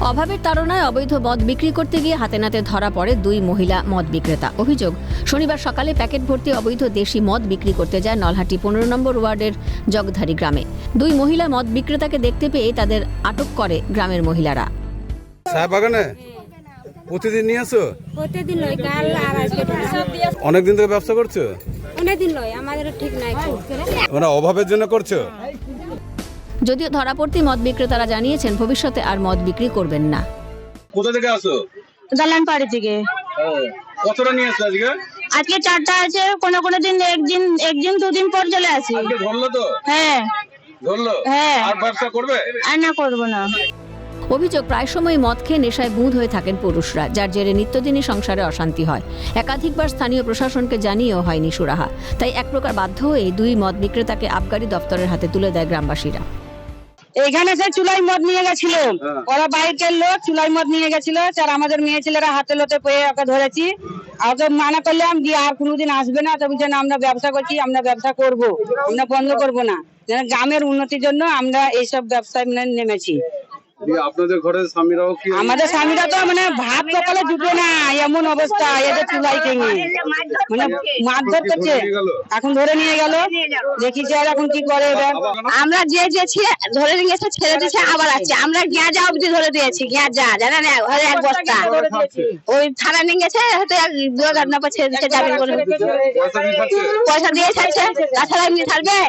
অভাবের তাড়নায় অবৈধ মদ বিক্রি করতে গিয়ে হাতে নাতে ধরা পড়ে দুই মহিলা মদ বিক্রেতা। অভিযোগ, শনিবার সকালে প্যাকেট ভর্তি অবৈধ দেশি মদ বিক্রি করতে যায় নলহাটি 15 নম্বর ওয়ার্ডের জগধারী গ্রামে। দুই মহিলা মদ বিক্রেতাকে দেখতে পেয়ে তাদের আটক করে গ্রামের মহিলারা। চা বাগানে প্রতিদিন নিয়ে আসো? প্রতিদিন নয়, কাল আর আজকে। অনেকদিন ধরে ব্যবসা করছো? অনেকদিন নয়, আমাদের ঠিক নাই। মানে অভাবের জন্য করছো? যদিও ধরা পড়তে মদ বিক্রেতারা জানিয়েছেন ভবিষ্যতে আর মদ বিক্রি করবেন না। কোথা থেকে আসো? দালান পাড়ি থেকে। কতটা নিয়ে আসছো আজকে? আজকে 4টা আছে, কোনো দিন একদিন দুদিন পর চলে আসি। আজকে ধরলো তো? হ্যাঁ ধরলো? হ্যাঁ। আর ব্যবসা করবে? আর না, করবো না। অভিযোগ, প্রায় সময় মদ খেয়ে নেশায় বুঁদ হয়ে থাকেন পুরুষরা, যার জেরে নিত্যদিনই সংসারে অশান্তি হয়। একাধিকবার স্থানীয় প্রশাসনকে জানিয়েও হয়নি সুরাহা। তাই এক প্রকার বাধ্য হয়ে দুই মদ বিক্রেতাকে আবগারি দপ্তরের হাতে তুলে দেয় গ্রামবাসীরা। এখানে সে চুলাই মদ নিয়ে গেছিল, ওরা বাইরের লোক চুলাই মদ নিয়ে গেছিল। আর আমাদের মেয়ে ছেলেরা হাতে লোতে পেয়ে ওকে ধরেছি। আর তো মানা করলাম দিয়ে আর কোনোদিন আসবে না। তো বলছে না, আমরা ব্যবসা করছি, আমরা ব্যবসা করব, আমরা বন্ধ করব না। গ্রামের উন্নতির জন্য আমরা এইসব ব্যবসায় নেমেছি। আপনাদের ঘরের স্বামীরাও কি? আমাদের স্বামীরা তো মানে ভাত সকালে জুটে না, এমন অবস্থা। এদের চুলাই ভেঙে মানে মারধর করছে। এখন ধরে নিয়ে গেল, দেখি স্যার এখন কি করে এবার। আমরা যে ধরে নিয়ে গেছে, ছেড়ে দিয়েছে, আবার আসছে। আমরা গিয়া যা অবধি ধরে দিয়েছি, গিয়া যা জানা না, এক বস্তা ওই থানা নিয়ে গেছে, হয়তো 2 ঘন্টা পর ছেড়ে দিচ্ছে, যাবেন বলে পয়সা দিয়ে ছাড়ছে, তাছাড়া এমনি ছাড়বে।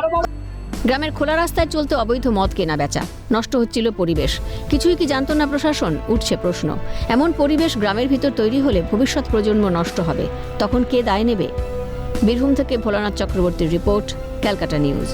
গ্রামের খোলা রাস্তায় চলতে অবৈধ মদ কেনা বেচা, নষ্ট হচ্ছিল পরিবেশ। কিছুই কি জানতো না প্রশাসন? উঠছে প্রশ্ন। এমন পরিবেশ গ্রামের ভিতর তৈরি হলে ভবিষ্যৎ প্রজন্ম নষ্ট হবে, তখন কে দায় নেবে? বীরভূম থেকে ভোলানাথ চক্রবর্তীর রিপোর্ট, ক্যালকাটা নিউজ।